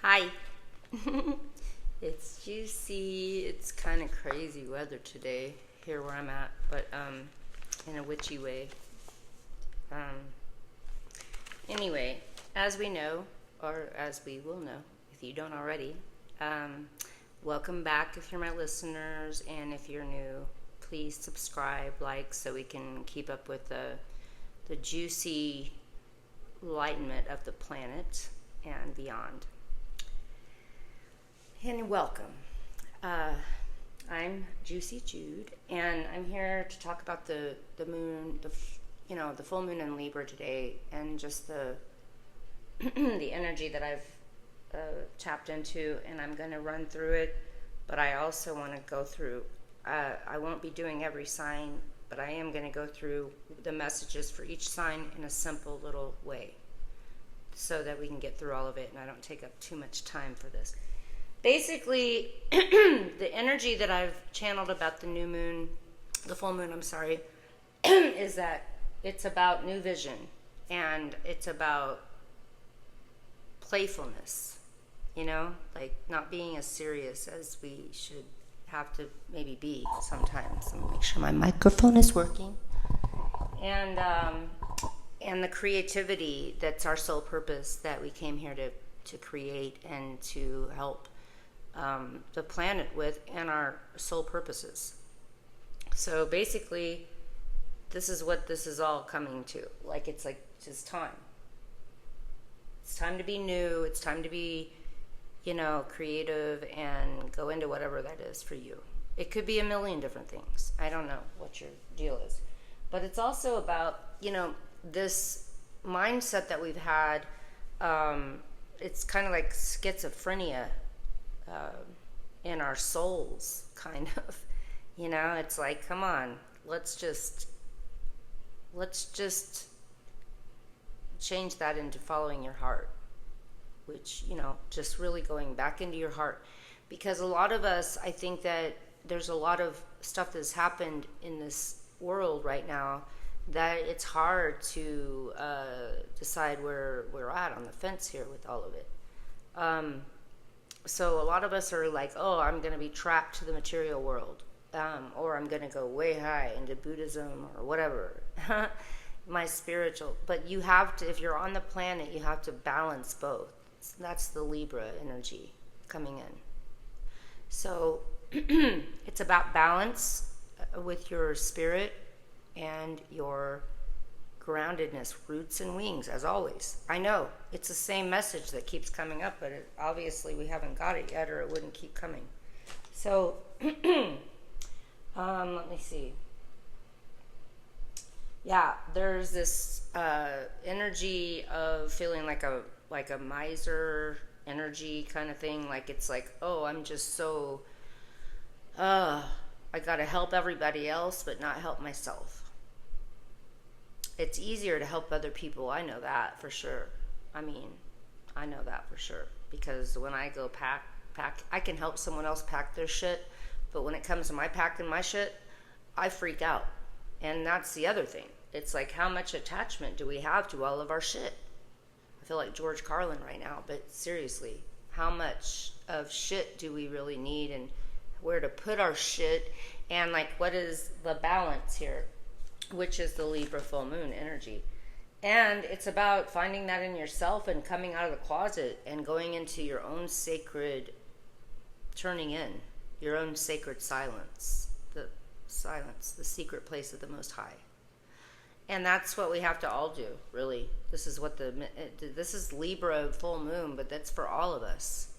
Hi. It's juicy. It's kind of crazy weather today here where I'm at, but in a witchy way. Um, anyway, as we know, or as we will know, if you don't already, welcome back if you're my listeners, and if you're new, please subscribe, like, so we can keep up with the juicy enlightenment of the planet and beyond. And welcome. I'm Juicy Jude, and I'm here to talk about the moon, the full moon in Libra today, and just the the energy that I've tapped into, and I'm going to run through it. But I also want to go through. I won't be doing every sign, but I am going to go through the messages for each sign in a simple little way, so that we can get through all of it, and I don't take up too much time for this. Basically, the energy that I've channeled about the full moon, is that it's about new vision, and it's about playfulness, like not being as serious as we should have to maybe be sometimes. Let me make sure my microphone is working. And the creativity that's our sole purpose, that we came here to create and to help the planet with, and our sole purposes. So basically, this is what this is all coming to. It's just time. It's time to be new. It's time to be, creative and go into whatever that is for you. It could be a million different things. I don't know what your deal is. But it's also about, this mindset that we've had. It's kind of like schizophrenia in our souls, kind of. It's like, come on, let's just change that into following your heart, which, just really going back into your heart. Because a lot of us, I think that there's a lot of stuff that's happened in this world right now that it's hard to decide where we're at on the fence here with all of it. So a lot of us are like, oh, I'm going to be trapped to the material world, or I'm going to go way high into Buddhism or whatever, my spiritual. But you have to, if you're on the planet, you have to balance both. That's the Libra energy coming in. So it's about balance with your spirit and your groundedness, roots and wings, as always. I know it's the same message that keeps coming up, but obviously we haven't got it yet, or it wouldn't keep coming. So let me see. Yeah, there's this energy of feeling like a miser energy kind of thing. Like it's like, oh, I'm just so I gotta help everybody else but not help myself. It's easier to help other people. I know that for sure. I know that for sure. Because when I go pack, I can help someone else pack their shit. But when it comes to my packing my shit, I freak out. And that's the other thing. It's like, how much attachment do we have to all of our shit? I feel like George Carlin right now. But seriously, how much of shit do we really need? And where to put our shit? And what is the balance here? Which is the Libra full moon energy. And it's about finding that in yourself and coming out of the closet and going into your own sacred, turning in your own sacred silence, the secret place of the Most High. And that's what we have to all do, really. This is Libra full moon, but that's for all of us.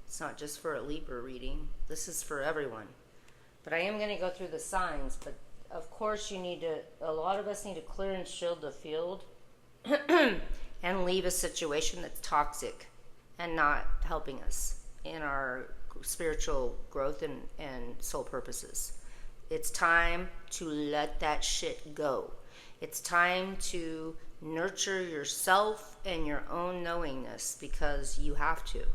It's not just for a Libra reading. This is for everyone. But I am going to go through the signs, but of course a lot of us need to clear and shield the field and leave a situation that's toxic and not helping us in our spiritual growth and soul purposes. It's time to let that shit go. It's time to nurture yourself and your own knowingness, because you have to.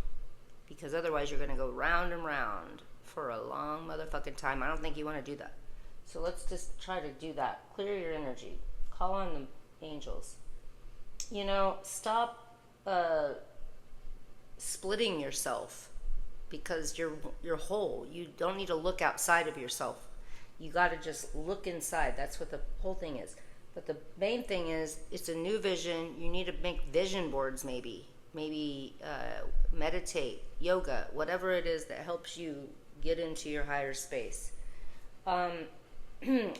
Because otherwise you're going to go round and round for a long motherfucking time. I don't think you want to do that. So let's just try to do that. Clear your energy. Call on the angels. Stop splitting yourself because you're whole. You don't need to look outside of yourself. You got to just look inside. That's what the whole thing is. But the main thing is, it's a new vision. You need to make vision boards, maybe meditate, yoga, whatever it is that helps you get into your higher space.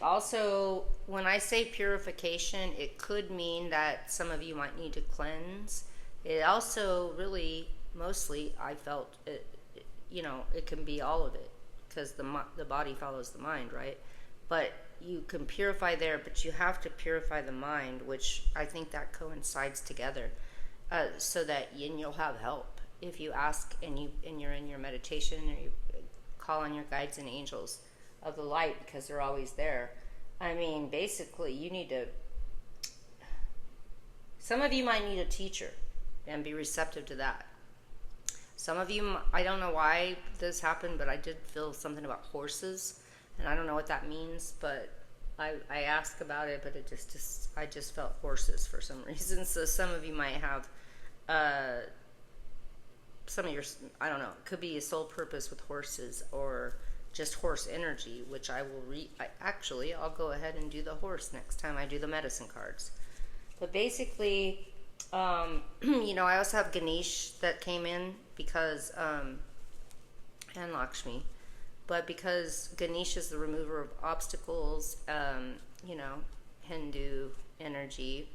Also, when I say purification, it could mean that some of you might need to cleanse. It also really, mostly, I felt, it can be all of it, because the body follows the mind, right? But you can purify there, but you have to purify the mind, which I think that coincides together, so that you'll have help if you ask and you're in your meditation, or you call on your guides and angels of the light, because they're always there. I mean, basically, some of you might need a teacher, and be receptive to that. Some of you, I don't know why this happened, but I did feel something about horses, and I don't know what that means, but I asked about it, but I just felt horses for some reason. So some of you might have some of your, I don't know, it could be a soul purpose with horses, or just horse energy, which I will I'll go ahead and do the horse next time I do the medicine cards. But basically, I also have Ganesh that came in because, and Lakshmi, but because Ganesh is the remover of obstacles, Hindu energy,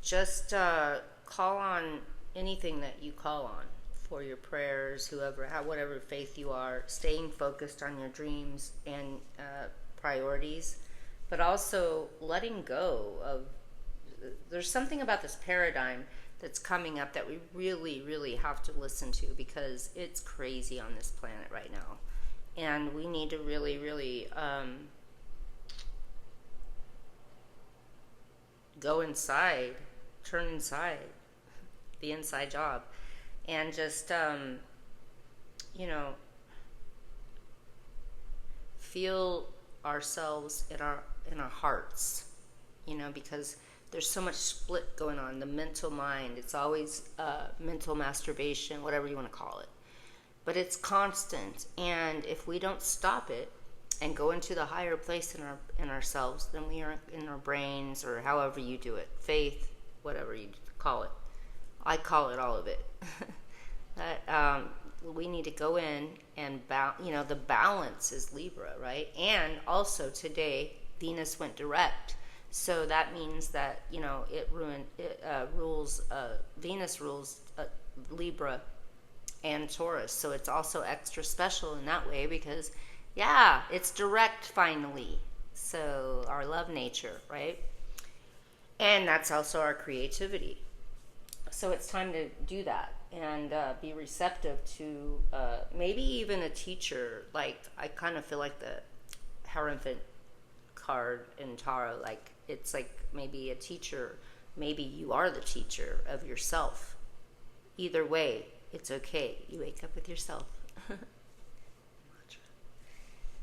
just call on anything that you call on for your prayers, whatever faith you are, staying focused on your dreams and priorities, but also letting go of, there's something about this paradigm that's coming up that we really, really have to listen to, because it's crazy on this planet right now. And we need to really, really go inside, turn inside, the inside job, and just, feel ourselves in our hearts, because there's so much split going on. The mental mind, it's always mental masturbation, whatever you want to call it. But it's constant, and if we don't stop it and go into the higher place in ourselves, then we are in our brains, or however you do it, faith, whatever you call it. I call it all of it. That we need to go in and the balance is Libra, right? And also today Venus went direct, so that means that Venus rules Libra and Taurus, so it's also extra special in that way, because it's direct finally. So our love nature, right? And that's also our creativity. So it's time to do that and be receptive to maybe even a teacher. Like, I kind of feel like the Hierophant card in Tarot, like it's like maybe a teacher, maybe you are the teacher of yourself. Either way, it's okay. You wake up with yourself.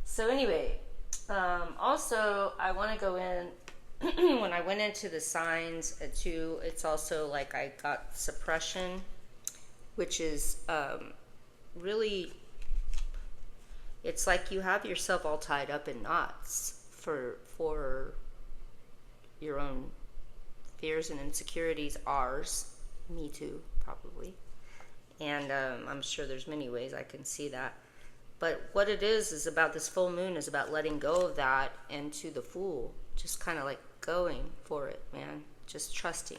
So anyway, also I want to go in, when I went into the signs too, it's also like I got suppression, which is really, it's like you have yourself all tied up in knots for your own fears and insecurities. Ours, me too, probably. And I'm sure there's many ways I can see that. But what it is about this full moon is about letting go of that, and to the Fool, just kind of like going for it, man. Just trusting,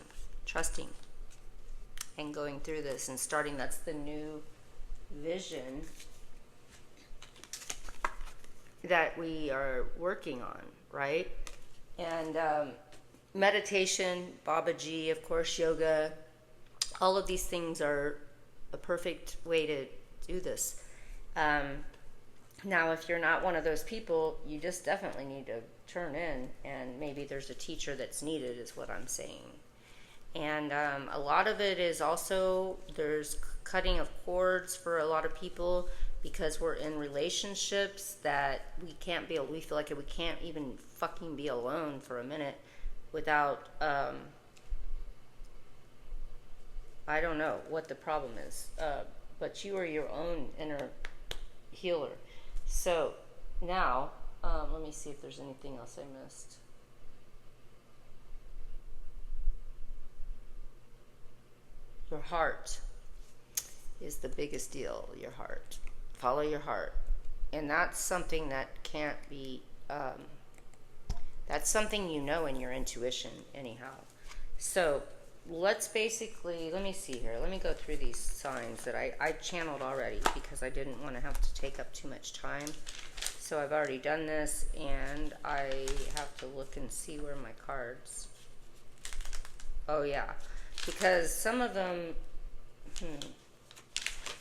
and going through this and starting. That's the new vision that we are working on, right? And meditation, Babaji, of course, yoga, all of these things are a perfect way to do this. Now, if you're not one of those people, you just definitely need to turn in, and maybe there's a teacher that's needed, is what I'm saying. And a lot of it is also, there's cutting of cords for a lot of people, because we're in relationships that we feel like we can't even fucking be alone for a minute without, I don't know what the problem is. but you are your own inner healer. So now, let me see if there's anything else I missed. Your heart is the biggest deal. Your heart. Follow your heart. And that's something that can't be, that's something you know in your intuition, anyhow. So let's basically, let me see here. Let me go through these signs that I channeled already because I didn't want to have to take up too much time. So I've already done this, and I have to look and see where my cards. Oh, yeah. Because some of them,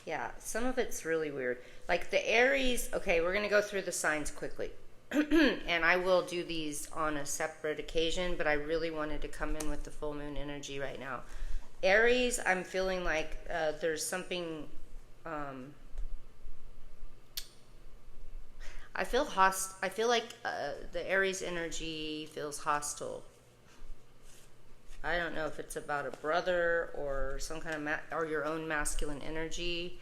yeah, some of it's really weird. Like the Aries, okay, we're going to go through the signs quickly. And I will do these on a separate occasion, but I really wanted to come in with the full moon energy right now. Aries, I'm feeling like there's something, I feel like the Aries energy feels hostile. I don't know if it's about a brother or some kind of or your own masculine energy,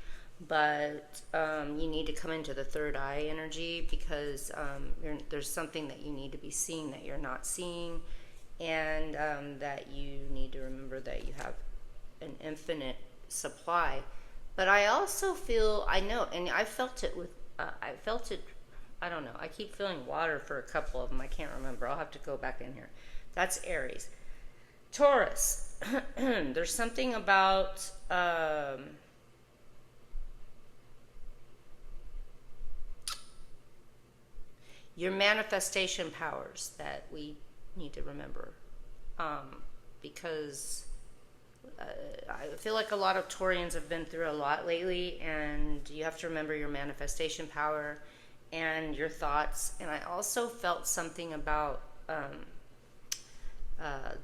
but you need to come into the third eye energy because there's something that you need to be seeing that you're not seeing, and that you need to remember that you have an infinite supply. But I also feel, I know, and I felt it with, I don't know, I keep feeling water for a couple of them. I can't remember. I'll have to go back in here. That's Aries. Taurus, there's something about your manifestation powers that we need to remember, because I feel like a lot of Taurians have been through a lot lately, and you have to remember your manifestation power and your thoughts. And I also felt something about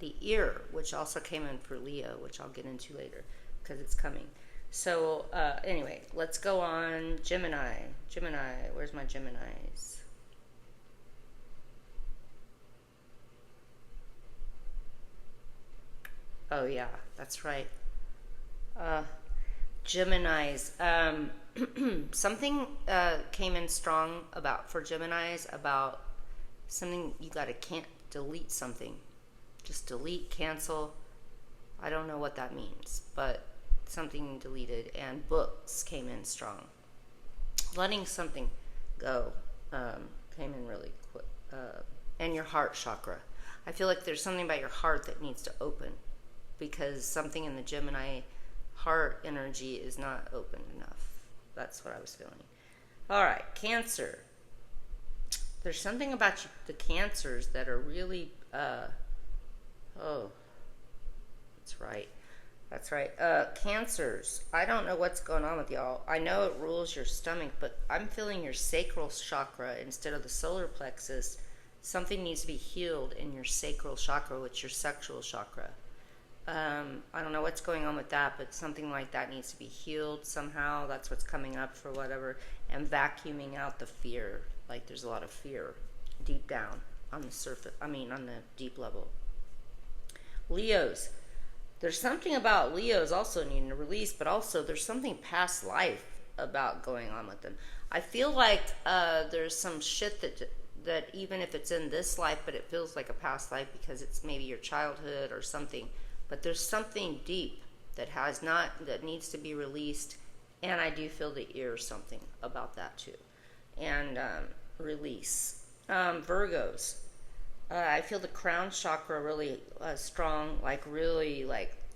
the ear, which also came in for Leo, which I'll get into later because it's coming. So anyway, let's go on. Gemini, where's my Geminis? Oh yeah, that's right. Geminis. Something came in strong for Geminis about something can't delete something. Just delete, cancel. I don't know what that means, but something deleted. And books came in strong. Letting something go came in really quick. And your heart chakra. I feel like there's something about your heart that needs to open, because something in the Gemini heart energy is not open enough. That's what I was feeling. All right, Cancer. There's something about the Cancers that are really, oh, that's right. Cancers. I don't know what's going on with y'all. I know it rules your stomach, but I'm feeling your sacral chakra instead of the solar plexus. Something needs to be healed in your sacral chakra, which is your sexual chakra. I don't know what's going on with that, but something like that needs to be healed somehow. That's what's coming up for whatever. And vacuuming out the fear. Like there's a lot of fear deep down on the surface. On the deep level. Leos. There's something about Leos also needing to release, but also there's something past life about going on with them. I feel like there's some shit that even if it's in this life, but it feels like a past life because it's maybe your childhood or something. But there's something deep that needs to be released, and I do feel the ear something about that too. And release. Virgos. I feel the crown chakra really strong, like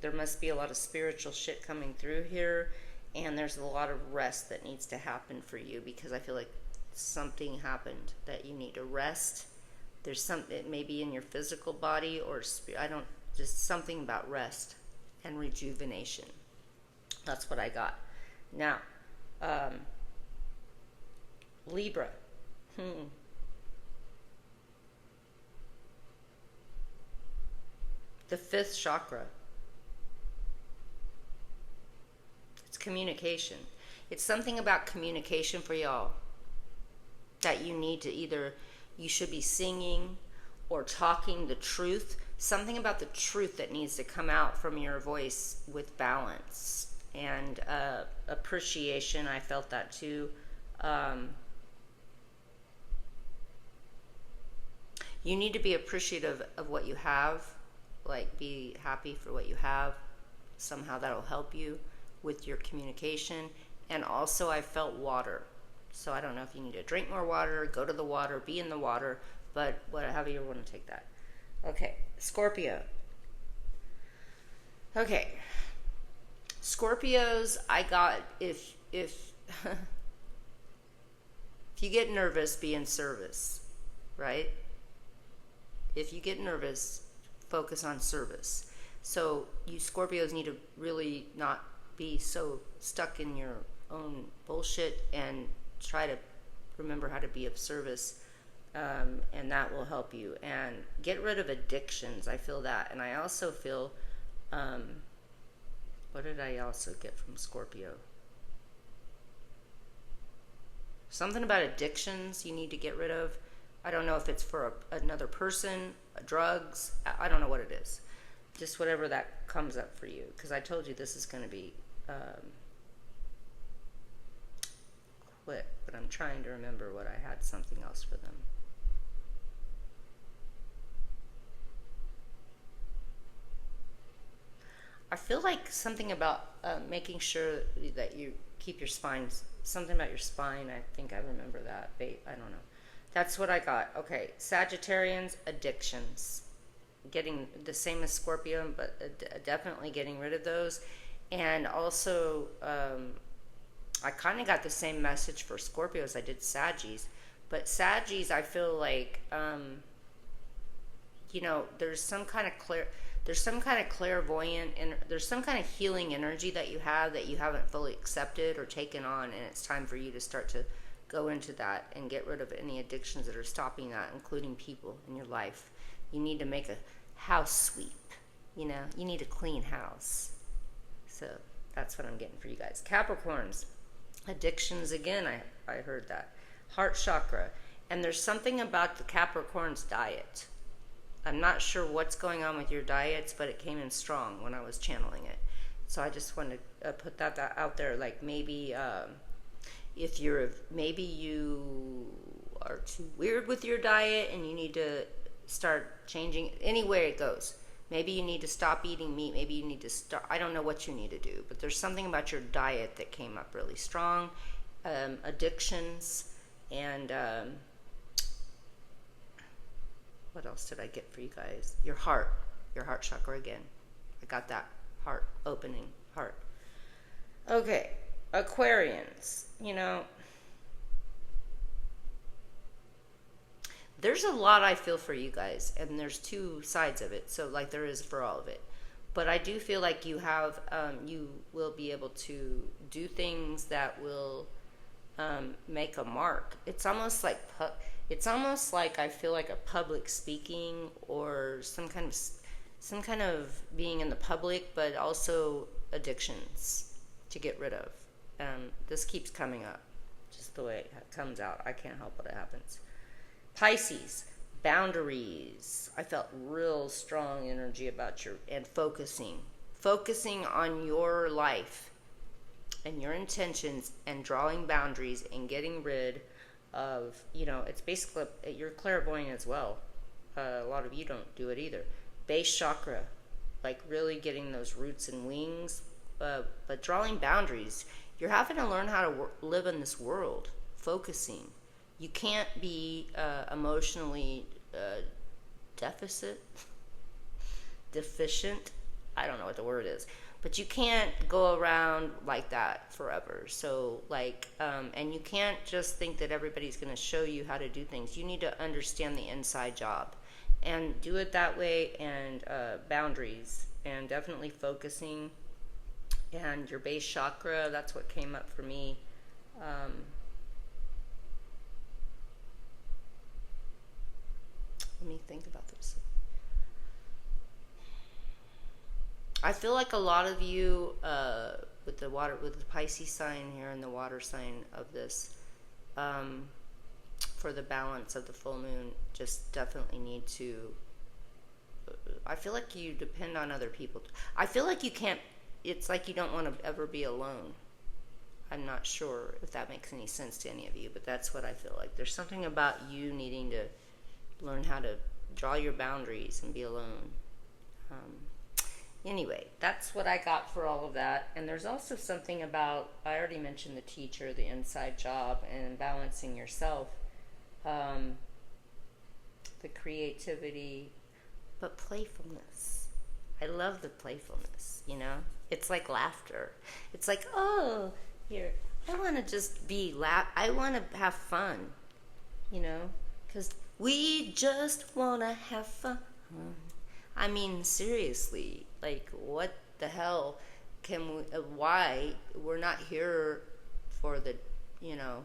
there must be a lot of spiritual shit coming through here, and there's a lot of rest that needs to happen for you, because I feel like something happened that you need to rest. There's something maybe in your physical body or just something about rest and rejuvenation. That's what I got. Now, Libra. The fifth chakra. It's communication. It's something about communication for y'all that you need to you should be singing or talking the truth. Something about the truth that needs to come out from your voice with balance and appreciation. I felt that too. Um, you need to be appreciative of what you have, like be happy for what you have. Somehow that'll help you with your communication. And also, I felt water. So I don't know if you need to drink more water, go to the water, be in the water, but however you want to take that. Okay, Scorpio. Okay, Scorpios, I got if if you get nervous, be in service, right? If you get nervous, focus on service. So you Scorpios need to really not be so stuck in your own bullshit and try to remember how to be of service, and that will help you. And get rid of addictions. I feel that, and I also feel. What did I also get from Scorpio? Something about addictions you need to get rid of. I don't know if it's for another person, drugs. I don't know what it is. Just whatever that comes up for you. Because I told you this is going to be quick. But I'm trying to remember what I had something else for them. I feel like something about making sure that you keep your spine, something about your spine. I think I remember that. I don't know. That's what I got. Okay, Sagittarians, addictions. Getting the same as Scorpio, but definitely getting rid of those. And also, I kind of got the same message for Scorpio as I did Saggies. But Saggies, I feel like, there's some kind of clairvoyant, and there's some kind of healing energy that you haven't fully accepted or taken on, and it's time for you to start to go into that and get rid of any addictions that are stopping that, including people in your life. You need to make a house sweep. You need a clean house. So that's what I'm getting for you guys. Capricorns, addictions again. I heard that. Heart chakra, and there's something about the Capricorns diet. I'm not sure what's going on with your diets, but it came in strong when I was channeling it. So I just wanted to put that out there. Like maybe maybe you are too weird with your diet and you need to start changing anywhere it goes. Maybe you need to stop eating meat. Maybe you need to start. I don't know what you need to do, but there's something about your diet that came up really strong. Addictions and. What else did I get for you guys? Your heart chakra again. I got that heart opening heart. Okay, Aquarians. There's a lot I feel for you guys, and there's two sides of it. So like there is for all of it, but I do feel like you will be able to do things that will make a mark. It's almost like I feel like a public speaking or some kind of being in the public, but also addictions to get rid of. This keeps coming up, just the way it comes out. I can't help what happens. Pisces, boundaries. I felt real strong energy about focusing on your life and your intentions and drawing boundaries and getting rid of, it's basically, you're clairvoyant as well. A lot of you don't do it either. Base chakra, like really getting those roots and wings, but drawing boundaries. You're having to learn how to live in this world, focusing. You can't be emotionally deficient. I don't know what the word is. But you can't go around like that forever. So, and you can't just think that everybody's going to show you how to do things. You need to understand the inside job and do it that way, and boundaries, and definitely focusing. And your base chakra, that's what came up for me. Let me think about this. I feel like a lot of you, with the Pisces sign here and the water sign of this, for the balance of the full moon, just definitely need to. I feel like you depend on other people. I feel like you can't it's like you don't want to ever be alone. I'm not sure if that makes any sense to any of you, but that's what I feel like. There's something about you needing to learn how to draw your boundaries and be alone. Anyway, that's what I got for all of that. And there's also something about, I already mentioned the teacher, the inside job, and balancing yourself, the creativity, but playfulness. I love the playfulness, you know? It's like laughter. It's like, oh, here, I want to just I want to have fun, you know? Because we just want to have fun. I mean, seriously, like, what the hell can we, why we're not here for the, you know,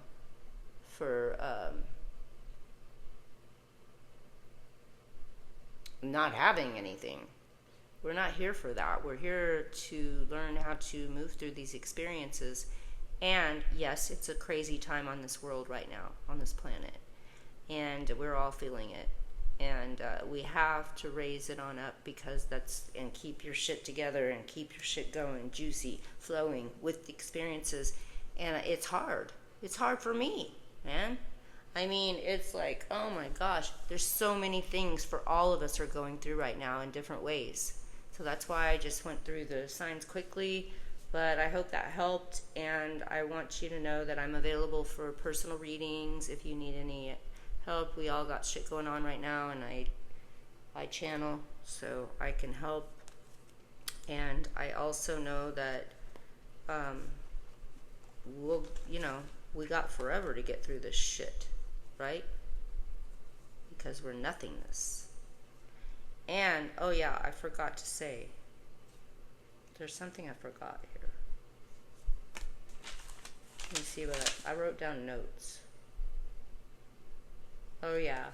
for not having anything. We're not here for that. We're here to learn how to move through these experiences. And yes, it's a crazy time on this world right now, on this planet. And we're all feeling it. And we have to raise it on up, because and keep your shit together and keep your shit going, juicy, flowing with the experiences. And it's hard. It's hard for me, man. I mean, it's like, oh my gosh, there's so many things for all of us are going through right now in different ways. So that's why I just went through the signs quickly, but I hope that helped. And I want you to know that I'm available for personal readings if you need any help. We all got shit going on right now, and I channel, so I can help. And I also know that we got forever to get through this shit, right? Because we're nothingness. And oh yeah, I forgot to say, there's something I forgot here. Let me see what I wrote down notes. Oh yeah,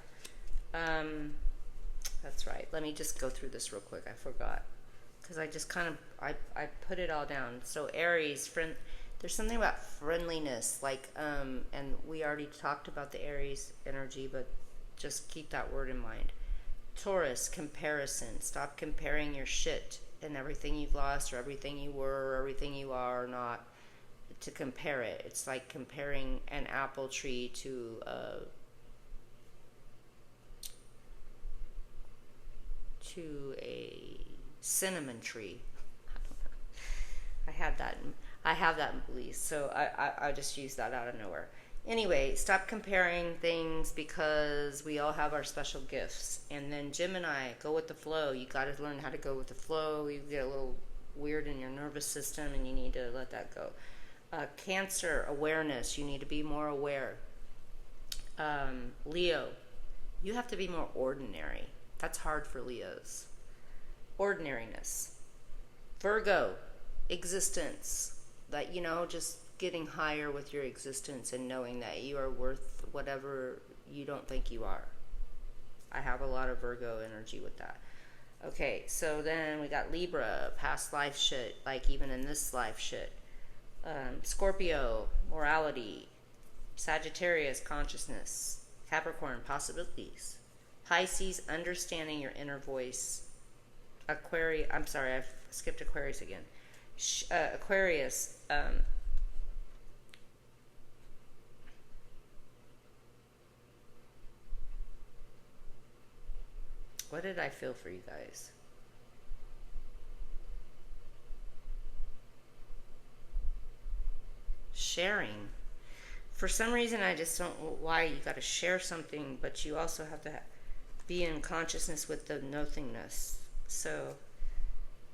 that's right. Let me just go through this real quick. I forgot, because I just kind of I put it all down. So Aries, there's something about friendliness, like and we already talked about the Aries energy, but just keep that word in mind. Taurus, comparison. Stop comparing your shit and everything you've lost, or everything you were, or everything you are or not, to compare it. It's like comparing an apple tree to a cinnamon tree. I have that in beliefs, so I just use that out of nowhere. Anyway, stop comparing things, because we all have our special gifts. And then Gemini, go with the flow. You got to learn how to go with the flow. You get a little weird in your nervous system, and you need to let that go. Cancer, awareness. You need to be more aware. Leo, you have to be more ordinary. That's hard for Leos. Ordinariness. Virgo, existence. That, just getting higher with your existence and knowing that you are worth whatever you don't think you are. I have a lot of Virgo energy with that. Okay, so then we got Libra, past life shit, like even in this life shit. Scorpio, morality. Sagittarius, consciousness. Capricorn, possibilities. Pisces, understanding your inner voice. Aquarius, I'm sorry, I've skipped Aquarius again. Aquarius, what did I feel for you guys? Sharing. For some reason, I just don't know why you got to share something, but you also have to be in consciousness with the nothingness. So,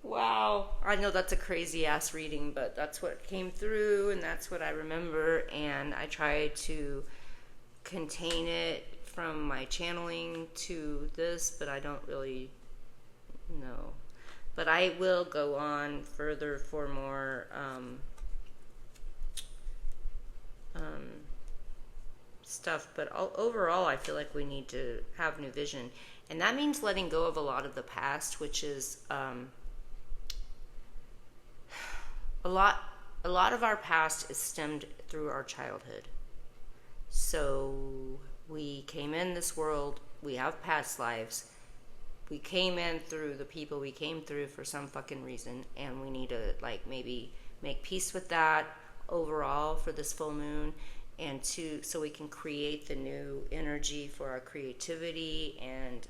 wow. I know that's a crazy ass reading, but that's what came through, and that's what I remember, and I try to contain it from my channeling to this, but I don't really know. But I will go on further for more stuff. But overall, I feel like we need to have new vision, and that means letting go of a lot of the past, which is a lot of our past is stemmed through our childhood. So we came in this world, we have past lives, we came in through the people we came through for some fucking reason, and we need to like maybe make peace with that overall for this full moon, and so we can create the new energy for our creativity. And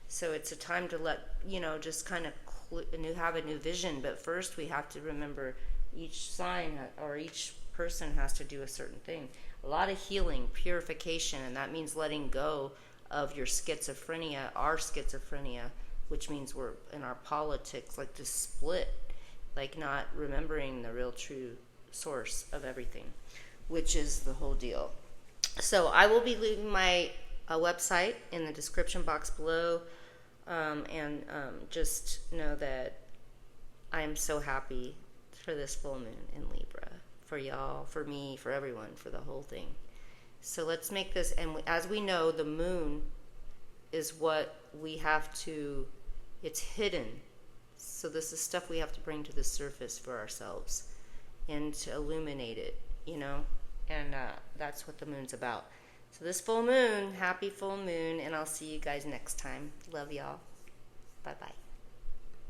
so it's a time to let, just kind of have a new vision. But first we have to remember each sign or each person has to do a certain thing. A lot of healing, purification, and that means letting go of your schizophrenia, our schizophrenia, which means we're in our politics, like this split, like not remembering the real true source of everything, which is the whole deal. So I will be leaving my website in the description box below, and just know that I am so happy for this full moon in Libra, for y'all, for me, for everyone, for the whole thing. So let's make this, and as we know, the moon is what we have to, it's hidden. So this is stuff we have to bring to the surface for ourselves and to illuminate it, and that's what the moon's about. So this full moon, happy full moon, and I'll see you guys next time. Love y'all. Bye-bye.